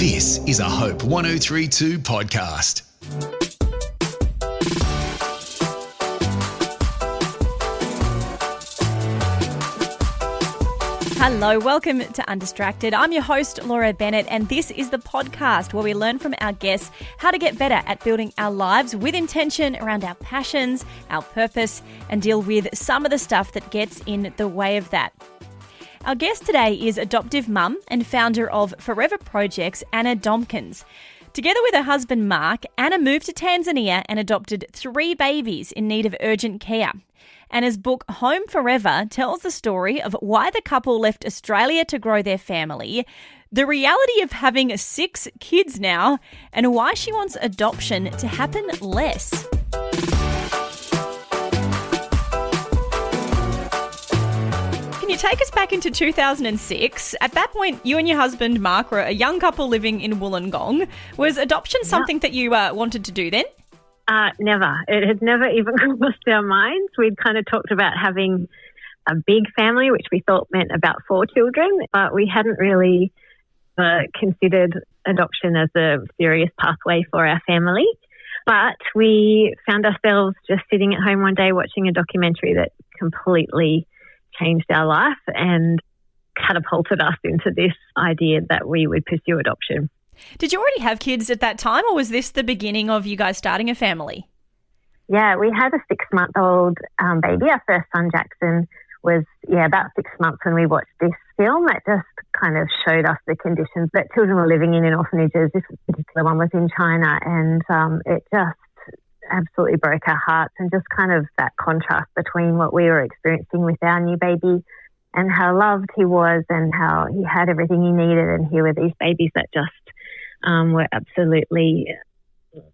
This is a Hope 1032 podcast. Hello, welcome to Undistracted. I'm your host, Laura Bennett, and this is the podcast where we learn from our guests how to get better at building our lives with intention around our passions, our purpose, and deal with some of the stuff that gets in the way of that. Our guest today is adoptive mum and founder of Forever Projects Anna Dombkins. Together with her husband Mark, Anna moved to Tanzania and adopted 3 babies in need of urgent care. Anna's book, Home Forever, tells the story of why the couple left Australia to grow their family, the reality of having 6 kids now, and why she wants adoption to happen less. Can you take us back into 2006? At that point, you and your husband, Mark, were a young couple living in Wollongong. Was adoption something that you wanted to do then? Never. It had never even crossed our minds. We'd kind of talked about having a big family, which we thought meant about 4 children, but we hadn't really considered adoption as a serious pathway for our family. But we found ourselves just sitting at home one day watching a documentary that completely changed our life and catapulted us into this idea that we would pursue adoption. Did you already have kids at that time, or was this the beginning of you guys starting a family? Yeah, we had a 6-month-old baby. Our first son, Jackson, was about 6 months when we watched this film. That just kind of showed us the conditions that children were living in orphanages. This particular one was in China, and it just absolutely broke our hearts, and just kind of that contrast between what we were experiencing with our new baby and how loved he was and how he had everything he needed, and here were these babies that just were absolutely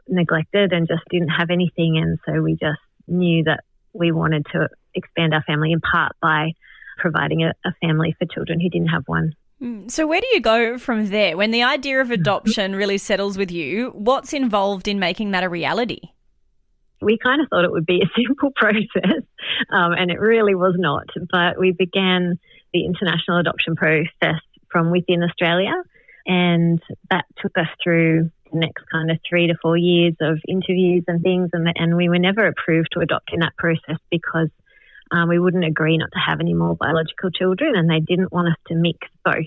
neglected and just didn't have anything. And so we just knew that we wanted to expand our family in part by providing a family for children who didn't have one. So where do you go from there? When the idea of adoption really settles with you, what's involved in making that a reality? We kind of thought it would be a simple process, and it really was not. But we began the international adoption process from within Australia, and that took us through the next kind of 3 to 4 years of interviews and things, and we were never approved to adopt in that process because we wouldn't agree not to have any more biological children, and they didn't want us to mix both.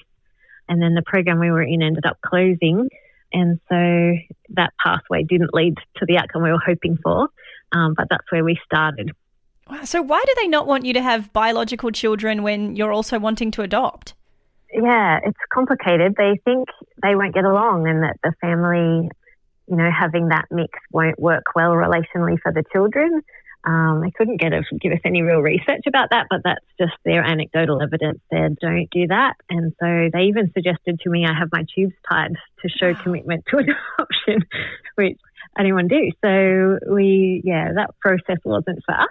And then the program we were in ended up closing, and so that pathway didn't lead to the outcome we were hoping for, but that's where we started. Wow. So why do they not want you to have biological children when you're also wanting to adopt? Yeah, it's complicated. They think they won't get along and that the family, having that mix won't work well relationally for the children. They couldn't give us any real research about that, but that's just their anecdotal evidence said, don't do that. And so they even suggested to me I have my tubes tied to show commitment to adoption, which I didn't want to do. So that process wasn't for us,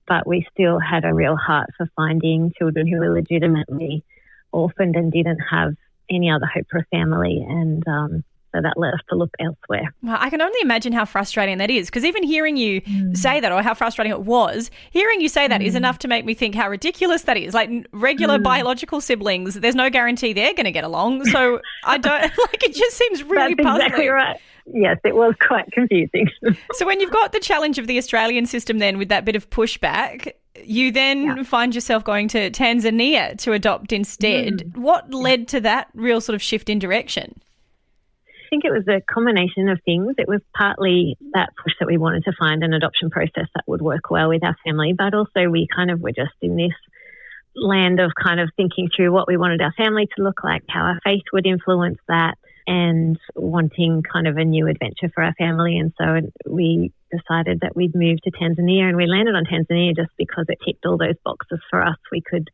but we still had a real heart for finding children who were legitimately orphaned and didn't have any other hope for a family, and so that led us to look elsewhere. Well, I can only imagine how frustrating that is, because even hearing you say that, or how frustrating it was, hearing you say that is enough to make me think how ridiculous that is. Like regular biological siblings, there's no guarantee they're going to get along, so I don't, it just seems really That's puzzling. Exactly right. Yes, it was quite confusing. So when you've got the challenge of the Australian system then with that bit of pushback, you then find yourself going to Tanzania to adopt instead. What led to that real sort of shift in direction? I think it was a combination of things. It was partly that push that we wanted to find an adoption process that would work well with our family, but also we kind of were just in this land of kind of thinking through what we wanted our family to look like, how our faith would influence that, and wanting kind of a new adventure for our family. And so we decided that we'd move to Tanzania, and we landed on Tanzania just because it ticked all those boxes for us. We could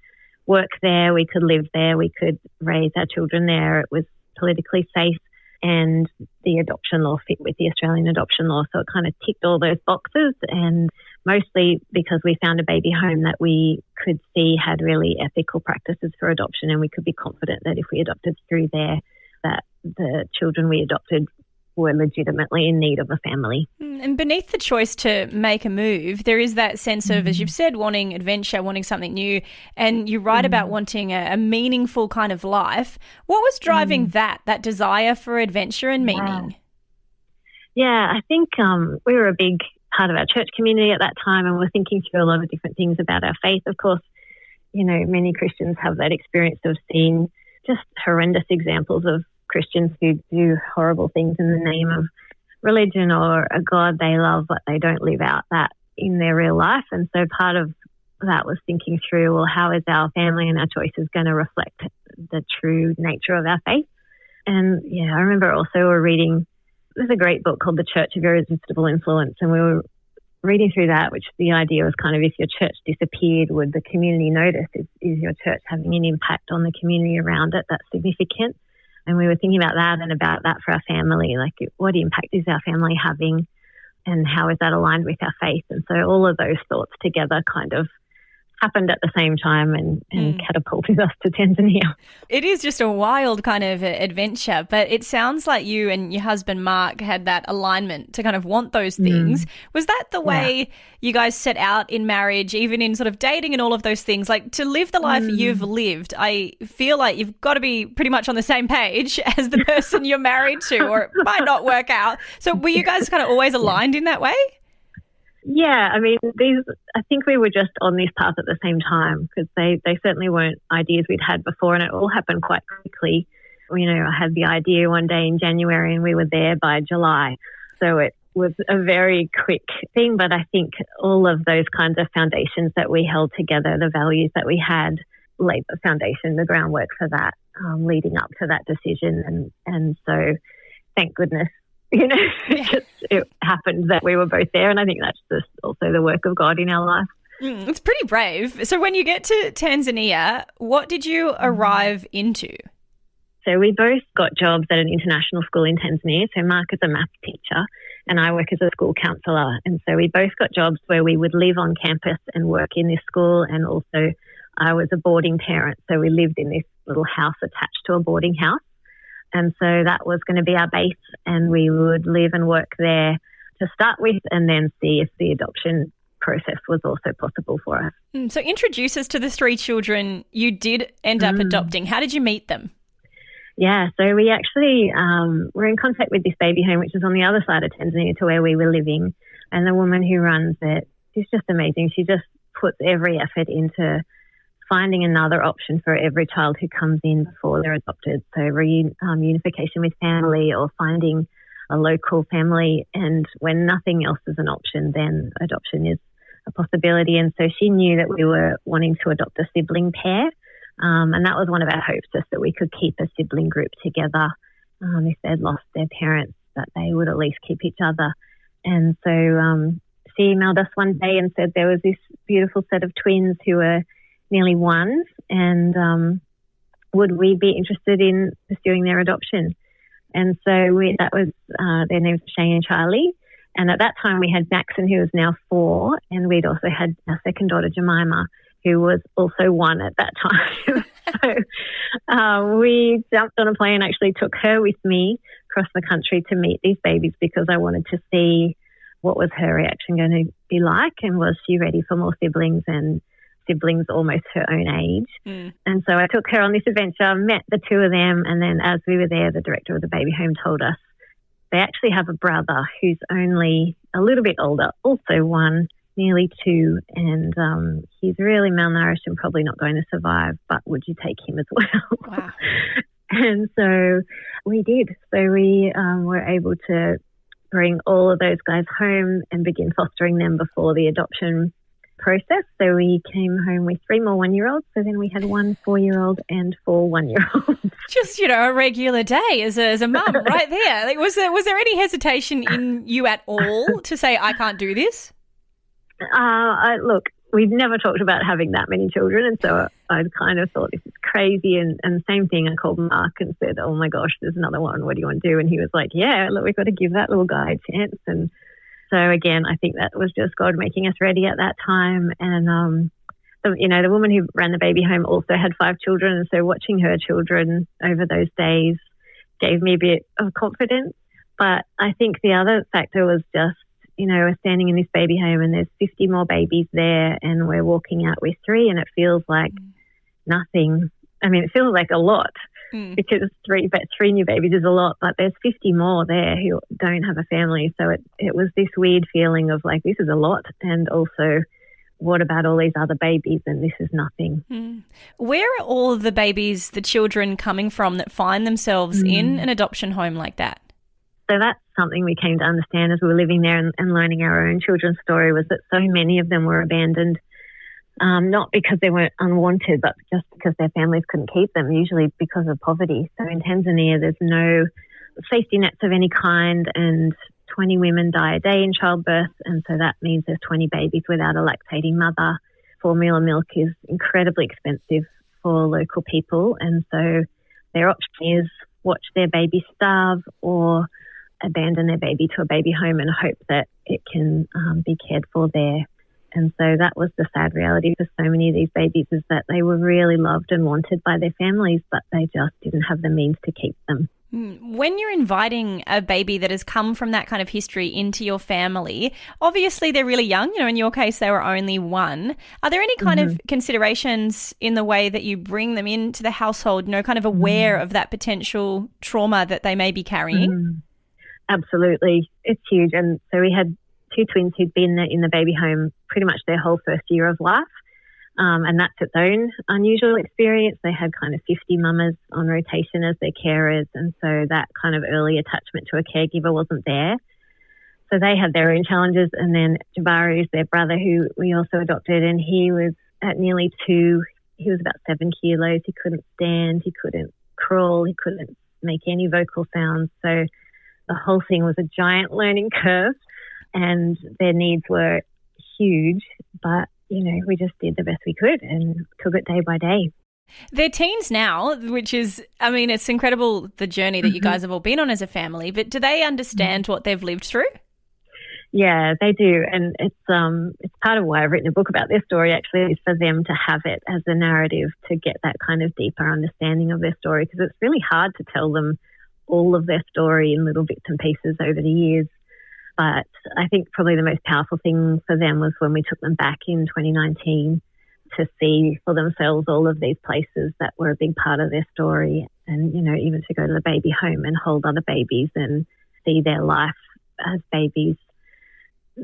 work there, we could live there, we could raise our children there. It was politically safe, and the adoption law fit with the Australian adoption law. So it kind of ticked all those boxes, and mostly because we found a baby home that we could see had really ethical practices for adoption, and we could be confident that if we adopted through there, that the children we adopted were legitimately in need of a family. And beneath the choice to make a move, there is that sense of, as you've said, wanting adventure, wanting something new, and you write about wanting a meaningful kind of life. What was driving that desire for adventure and meaning? Wow. Yeah, I think we were a big part of our church community at that time, and we're thinking through a lot of different things about our faith. Of course, you know, many Christians have that experience of seeing just horrendous examples of Christians who do horrible things in the name of religion or a God they love, but they don't live out that in their real life. And so part of that was thinking through, well, how is our family and our choices going to reflect the true nature of our faith? And yeah, I remember also we're reading, there's a great book called The Church of Irresistible Influence, and we were reading through that, which the idea was kind of, if your church disappeared, would the community notice? Is your church having an impact on the community around it that's significant? And we were thinking about that and about that for our family, like what impact is our family having and how is that aligned with our faith? And so all of those thoughts together kind of happened at the same time and catapulted us to Tanzania. It is just a wild kind of adventure, but it sounds like you and your husband Mark had that alignment to kind of want those things. Was that the way you guys set out in marriage, even in sort of dating and all of those things? Like, to live the life you've lived, I feel like you've got to be pretty much on the same page as the person you're married to, or it might not work out. So were you guys kind of always aligned in that way? Yeah, I mean, I think we were just on this path at the same time, because they certainly weren't ideas we'd had before, and it all happened quite quickly. You know, I had the idea one day in January and we were there by July. So it was a very quick thing, but I think all of those kinds of foundations that we held together, the values that we had, laid the foundation, the groundwork for that, leading up to that decision. And so thank goodness, you know, it happened that we were both there. And I think that's just also the work of God in our life. It's pretty brave. So when you get to Tanzania, what did you arrive into? So we both got jobs at an international school in Tanzania. So Mark is a maths teacher and I work as a school counsellor. And so we both got jobs where we would live on campus and work in this school. And also I was a boarding parent. So we lived in this little house attached to a boarding house. And so that was going to be our base, and we would live and work there to start with and then see if the adoption process was also possible for us. So introduce us to the 3 children you did end up adopting. How did you meet them? Yeah, so we actually were in contact with this baby home, which is on the other side of Tanzania to where we were living. And the woman who runs it, she's just amazing. She just puts every effort into finding another option for every child who comes in before they're adopted. So reunification with family or finding a local family. And when nothing else is an option, then adoption is a possibility. And so she knew that we were wanting to adopt a sibling pair. And that was one of our hopes, just that we could keep a sibling group together. If they'd lost their parents, that they would at least keep each other. And so she emailed us one day and said there was this beautiful set of twins who were nearly ones, and would we be interested in pursuing their adoption? And so that was their names were Shane and Charlie. And at that time we had Maxon, who was now 4, and we'd also had our second daughter Jemima, who was also 1 at that time. So we jumped on a plane, actually took her with me across the country to meet these babies, because I wanted to see what was her reaction going to be like, and was she ready for more siblings, and siblings almost her own age. And so I took her on this adventure, met the 2 of them, and then as we were there, the director of the baby home told us they actually have a brother who's only a little bit older, also 1, nearly 2, and he's really malnourished and probably not going to survive, but would you take him as well? Wow. And so we did. So we were able to bring all of those guys home and begin fostering them before the adoption process. So we came home with 3 more 1-year-olds. So then we had 1 4-year-old and 4 1-year-olds. Just, you know, a regular day as a mum right there. Like, was there any hesitation in you at all to say, I can't do this? Look, we've never talked about having that many children, and so I kind of thought, this is crazy. And same thing, I called Mark and said, oh my gosh, there's another one. What do you want to do? And he was like, yeah, look, we've got to give that little guy a chance. And so again, I think that was just God making us ready at that time. And, the woman who ran the baby home also had 5 children. And so watching her children over those days gave me a bit of confidence. But I think the other factor was just, we're standing in this baby home and there's 50 more babies there and we're walking out with 3 and it feels like nothing. I mean, it feels like a lot because 3 new babies is a lot, but there's 50 more there who don't have a family. So it was this weird feeling of like, this is a lot. And also, what about all these other babies and this is nothing. Where are all of the babies, the children coming from that find themselves in an adoption home like that? So that's something we came to understand as we were living there and learning our own children's story, was that so many of them were abandoned, not because they weren't unwanted, but just because their families couldn't keep them, usually because of poverty. So in Tanzania, there's no safety nets of any kind, and 20 women die a day in childbirth, and so that means there's 20 babies without a lactating mother. Formula milk is incredibly expensive for local people, and so their option is watch their baby starve or abandon their baby to a baby home and hope that it can be cared for there. And so that was the sad reality for so many of these babies, is that they were really loved and wanted by their families, but they just didn't have the means to keep them. When you're inviting a baby that has come from that kind of history into your family, obviously they're really young. In your case, they were only 1. Are there any kind of considerations in the way that you bring them into the household, kind of aware of that potential trauma that they may be carrying? Absolutely. It's huge. And so we had 2 twins who'd been in the baby home pretty much their whole first year of life. And that's its own unusual experience. They had kind of 50 mamas on rotation as their carers, and so that kind of early attachment to a caregiver wasn't there. So they had their own challenges. And then Jabari is their brother, who we also adopted, and he was at nearly 2. He was about 7 kilos. He couldn't stand. He couldn't crawl. He couldn't make any vocal sounds. So the whole thing was a giant learning curve, and their needs were huge, but we just did the best we could and took it day by day. They're teens now, which is, it's incredible, the journey that you guys have all been on as a family, but do they understand what they've lived through? Yeah, they do. And it's part of why I've written a book about their story, actually, is for them to have it as a narrative, to get that kind of deeper understanding of their story, because it's really hard to tell them all of their story in little bits and pieces over the years. But I think probably the most powerful thing for them was when we took them back in 2019 to see for themselves all of these places that were a big part of their story, and, even to go to the baby home and hold other babies and see their life as babies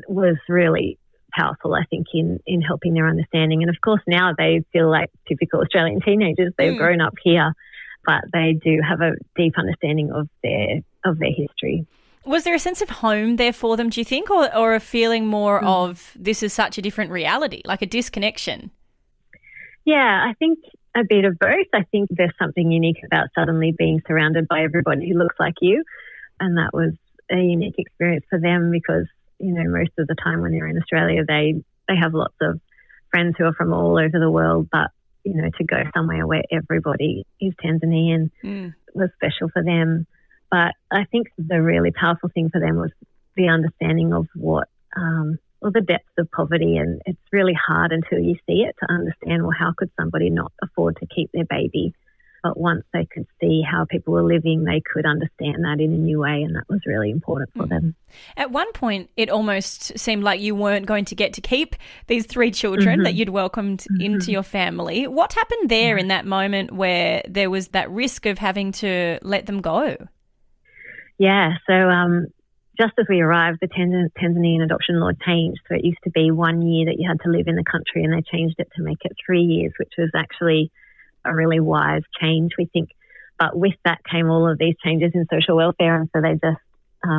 was really powerful, I think, in helping their understanding. And of course, now they feel like typical Australian teenagers. They've grown up here, but they do have a deep understanding of their history. Was there a sense of home there for them, do you think, or a feeling more of this is such a different reality, like a disconnection? Yeah, I think a bit of both. I think there's something unique about suddenly being surrounded by everybody who looks like you, and that was a unique experience for them because, most of the time when they're in Australia, they have lots of friends who are from all over the world, but, to go somewhere where everybody is Tanzanian was special for them. But I think the really powerful thing for them was the understanding of the depths of poverty. And it's really hard until you see it to understand, well, how could somebody not afford to keep their baby? But once they could see how people were living, they could understand that in a new way, and that was really important for them. At one point, it almost seemed like you weren't going to get to keep these 3 children that you'd welcomed into your family. What happened there in that moment where there was that risk of having to let them go? Yeah, so just as we arrived, the Tanzanian adoption law changed. So it used to be 1 year that you had to live in the country, and they changed it to make it 3 years, which was actually a really wise change, we think. But with that came all of these changes in social welfare, and so they just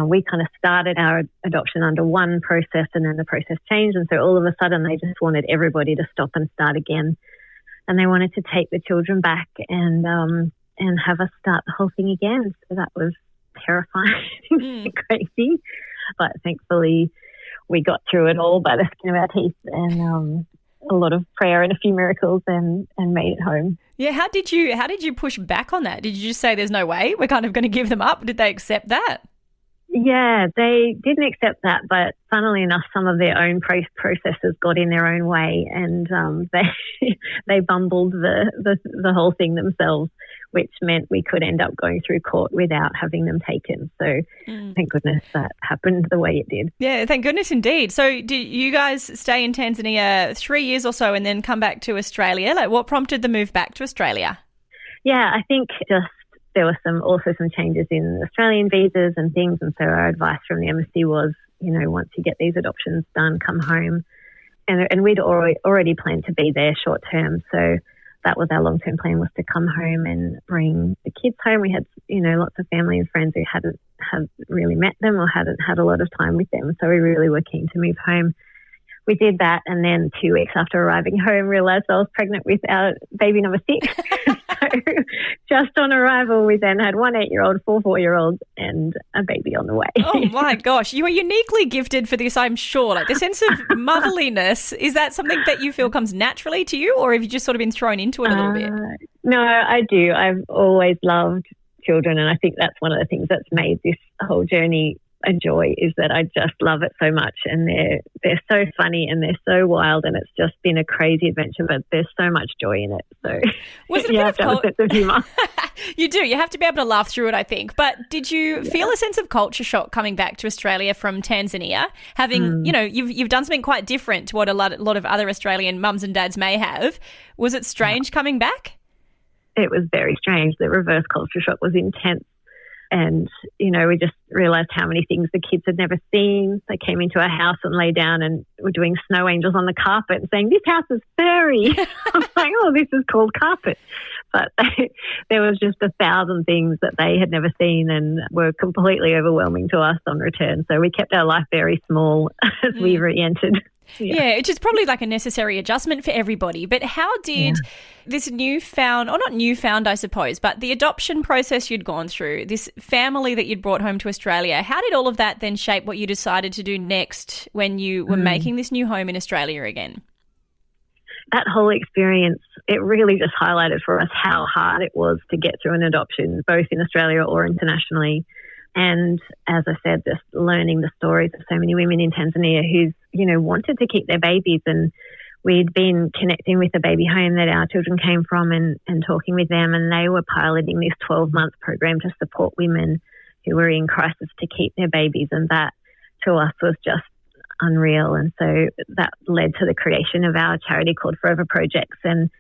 we kind of started our adoption under one process, and then the process changed, and so all of a sudden they just wanted everybody to stop and start again, and they wanted to take the children back and have us start the whole thing again. So that was terrifying and crazy, but thankfully we got through it all by the skin of our teeth, and a lot of prayer and a few miracles, and made it home. Yeah, how did you push back on that? Did you just say there's no way, we're kind of going to give them up? Did they accept that? Yeah, they didn't accept that, but funnily enough, some of their own processes got in their own way, and they bumbled the whole thing themselves, which meant we could end up going through court without having them taken. So thank goodness that happened the way it did. Yeah, thank goodness indeed. So did you guys stay in Tanzania 3 years or so and then come back to Australia? Like, what prompted the move back to Australia? Yeah, I think just there were also some changes in Australian visas and things, and so our advice from the embassy was, once you get these adoptions done, come home. And we'd already planned to be there short term, so that was our long-term plan, was to come home and bring the kids home. We had, lots of family and friends who hadn't really met them or hadn't had a lot of time with them, so we really were keen to move home. We did that, and then 2 weeks after arriving home, realised I was pregnant with our baby number 6. So just on arrival, we then had 1 8-year-old, 4 4-year-olds, and a baby on the way. Oh my gosh, you are uniquely gifted for this, I'm sure. Like, the sense of motherliness, is that something that you feel comes naturally to you, or have you just sort of been thrown into it a little bit? No, I do. I've always loved children, and I think that's one of the things that's made this whole journey a joy, is that I just love it so much, and they're so funny and they're so wild, and it's just been a crazy adventure, but there's so much joy in it. So was it you have to have a sense of humour. You do. You have to be able to laugh through it, I think. But did you feel a sense of culture shock coming back to Australia from Tanzania, having, you've done something quite different to what a lot of other Australian mums and dads may have? Was it strange coming back? It was very strange. The reverse culture shock was intense. And, we just realised how many things the kids had never seen. They came into our house and lay down and were doing snow angels on the carpet and saying, "This house is furry." I was like, "Oh, this is called carpet." But there was just 1,000 things that they had never seen and were completely overwhelming to us on return. So we kept our life very small as we re-entered. Yeah, which is probably like a necessary adjustment for everybody. But how did this newfound, or not newfound, I suppose, but the adoption process you'd gone through, this family that you'd brought home to Australia, how did all of that then shape what you decided to do next when you were making this new home in Australia again? That whole experience, it really just highlighted for us how hard it was to get through an adoption, both in Australia or internationally. And as I said, just learning the stories of so many women in Tanzania who's, wanted to keep their babies. And we'd been connecting with the baby home that our children came from and talking with them. And they were piloting this 12-month program to support women who were in crisis to keep their babies. And that to us was just unreal. And so that led to the creation of our charity called Forever Projects. And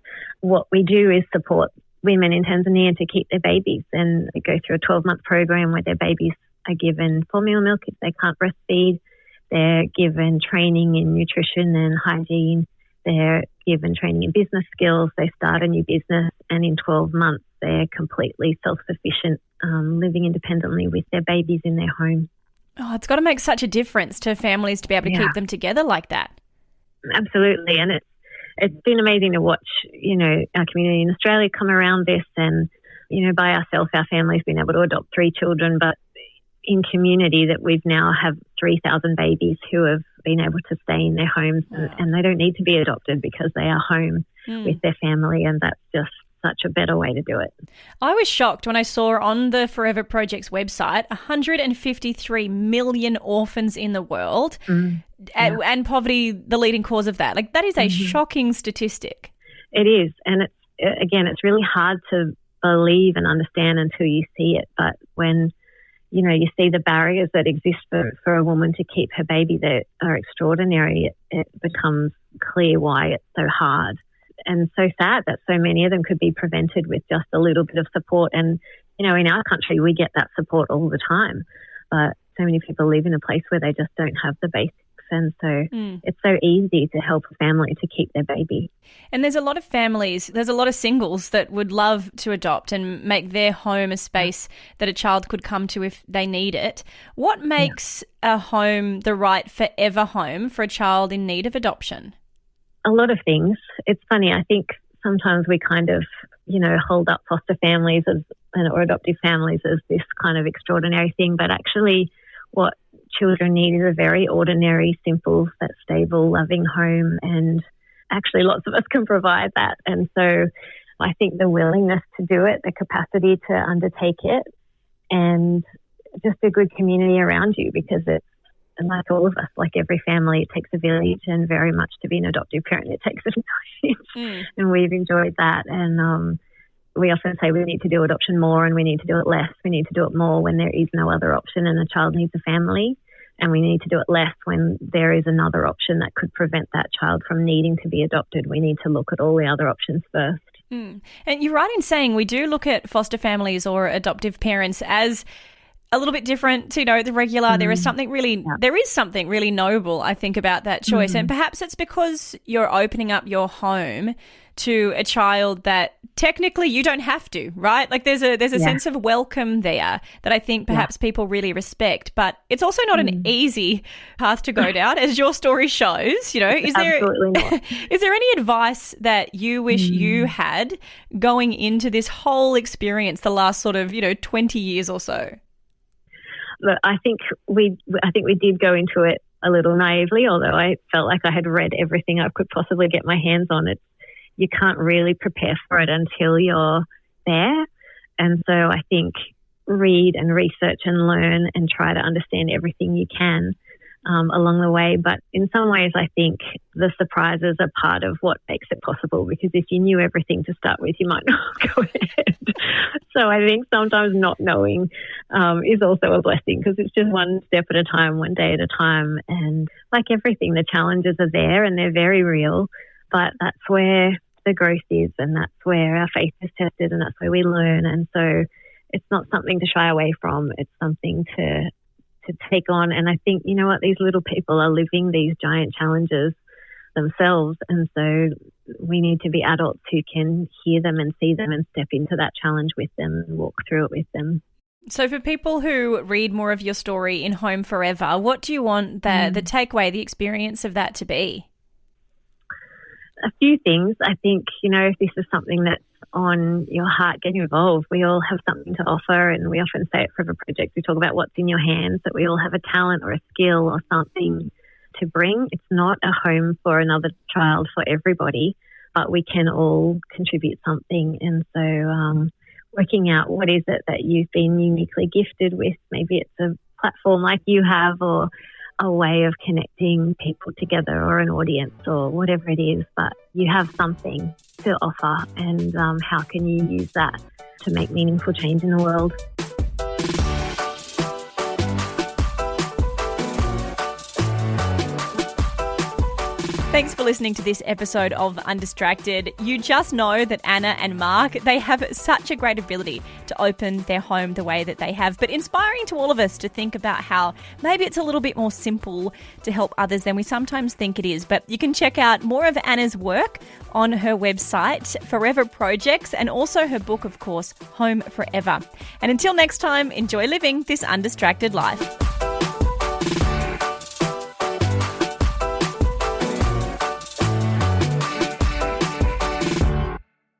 what we do is support women in Tanzania to keep their babies, and they go through a 12-month program where their babies are given formula milk if they can't breastfeed. They're given training in nutrition and hygiene. They're given training in business skills. They start a new business, and in 12 months they're completely self-sufficient, living independently with their babies in their home. Oh, it's got to make such a difference to families to be able to keep them together like that. Absolutely, and it's been amazing to watch, our community in Australia come around this, and, by ourselves, our family's been able to adopt 3 children, but in community that we've now have 3,000 babies who have been able to stay in their homes, and they don't need to be adopted because they are home with their family, and that's just such a better way to do it. I was shocked when I saw on the Forever Projects website 153 million orphans in the world, and poverty the leading cause of that. Like, that is a shocking statistic. It is, and it's really hard to believe and understand until you see it. But when you see the barriers that exist for a woman to keep her baby that are extraordinary, it becomes clear why it's so hard. And so sad that so many of them could be prevented with just a little bit of support. And, in our country, we get that support all the time. But so many people live in a place where they just don't have the basics. And so it's so easy to help a family to keep their baby. And there's a lot of families, there's a lot of singles that would love to adopt and make their home a space that a child could come to if they need it. What makes a home the right forever home for a child in need of adoption? A lot of things. It's funny, I think sometimes we kind of, hold up foster families or adoptive families as this kind of extraordinary thing, but actually what children need is a very ordinary, simple, but stable, loving home, and actually lots of us can provide that. And so I think the willingness to do it, the capacity to undertake it, and just a good community around you, because it's, and like all of us, like every family, it takes a village, and very much to be an adoptive parent, it takes a village. And we've enjoyed that. And we often say we need to do adoption more and we need to do it less. We need to do it more when there is no other option and the child needs a family. And we need to do it less when there is another option that could prevent that child from needing to be adopted. We need to look at all the other options first. And you're right in saying we do look at foster families or adoptive parents as a little bit different to, the regular. There is something really noble, I think, about that choice. And perhaps it's because you're opening up your home to a child that technically you don't have to, right? Like there's a sense of welcome there that I think perhaps people really respect. But it's also not an easy path to go down, as your story shows. Absolutely not. Is there any advice that you wish you had going into this whole experience, the last sort of 20 years or so? Look, I think we did go into it a little naively, although I felt like I had read everything I could possibly get my hands on. You can't really prepare for it until you're there. And so I think read and research and learn and try to understand everything you can along the way. But in some ways, I think the surprises are part of what makes it possible, because if you knew everything to start with, you might not go ahead. So I think sometimes not knowing is also a blessing, because it's just one step at a time, one day at a time. And like everything, the challenges are there and they're very real, but that's where the growth is, and that's where our faith is tested, and that's where we learn. And so it's not something to shy away from. It's something to take on. And I think, these little people are living these giant challenges themselves. And so we need to be adults who can hear them and see them and step into that challenge with them and walk through it with them. So for people who read more of your story in Home Forever, what do you want the takeaway, the experience of that to be? A few things. I think, if this is something that's on your heart, get involved. We all have something to offer, and we often say at Forever Projects, we talk about what's in your hands, that we all have a talent or a skill or something to bring. It's not a home for another child for everybody, but we can all contribute something. And so working out what is it that you've been uniquely gifted with. Maybe it's a platform like you have, or a way of connecting people together, or an audience, or whatever it is, but you have something to offer, and how can you use that to make meaningful change in the world? Thanks for listening to this episode of Undistracted. You just know that Anna and Mark, they have such a great ability to open their home the way that they have, but inspiring to all of us to think about how maybe it's a little bit more simple to help others than we sometimes think it is. But you can check out more of Anna's work on her website, Forever Projects, and also her book, of course, Home Forever. And until next time, enjoy living this undistracted life.